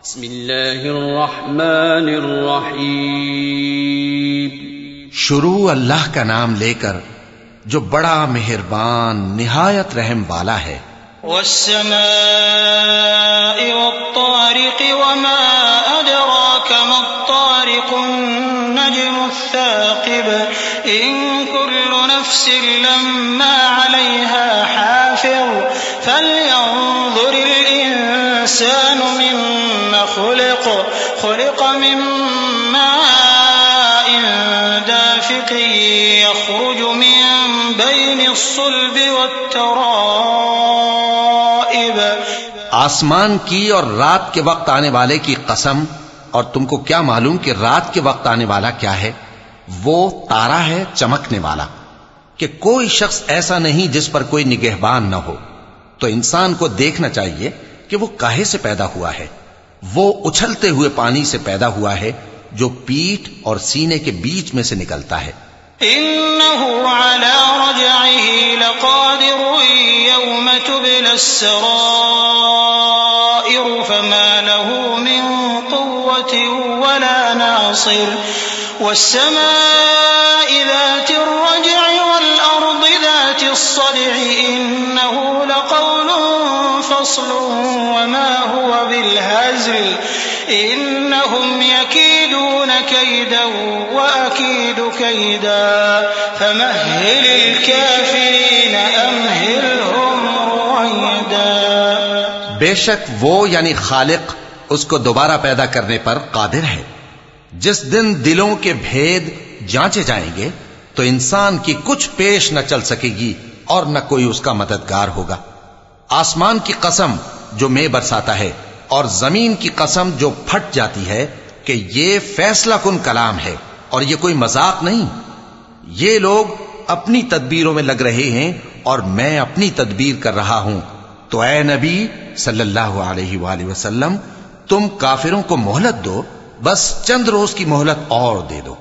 بسم اللہ الرحمن الرحیم. شروع اللہ کا نام لے کر جو بڑا مہربان نہایت رحم والا ہے. والسماء والطارق وما أدراك ما الطارق النجم الثاقب إن كل نفس لما عليها حافظ فلينظر الإنسان مما خلق من ماء دافق يخرج من بين الصلب والترائب. آسمان کی اور رات کے وقت آنے والے کی قسم، اور تم کو کیا معلوم کہ رات کے وقت آنے والا کیا ہے؟ وہ تارا ہے چمکنے والا، کہ کوئی شخص ایسا نہیں جس پر کوئی نگہبان نہ ہو. تو انسان کو دیکھنا چاہیے کہ وہ کاہے سے پیدا ہوا ہے. وہ اچھلتے ہوئے پانی سے پیدا ہوا ہے جو پیٹھ اور سینے کے بیچ میں سے نکلتا ہے. إنه على رجعه لقادر يوم تبلى السرائر فما له من قوة ولا ناصر. والسماء ذات الرجع والأرض ذات الصدع إنه لقول فصل وما هو بالهزل إنهم يكيدون كيدا وأكيد كيدا فمهل الكافرين أمهلهم رويدا. بے شک وہ یعنی خالق اس کو دوبارہ پیدا کرنے پر قادر ہے. جس دن دلوں کے بھید جانچے جائیں گے تو انسان کی کچھ پیش نہ چل سکے گی اور نہ کوئی اس کا مددگار ہوگا. آسمان کی قسم جو مے برساتا ہے اور زمین کی قسم جو پھٹ جاتی ہے کہ یہ فیصلہ کن کلام ہے اور یہ کوئی مذاق نہیں. یہ لوگ اپنی تدبیروں میں لگ رہے ہیں اور میں اپنی تدبیر کر رہا ہوں. تو اے نبی صلی اللہ علیہ وآلہ وسلم تم کافروں کو مہلت دو، بس چند روز کی مہلت اور دے دو.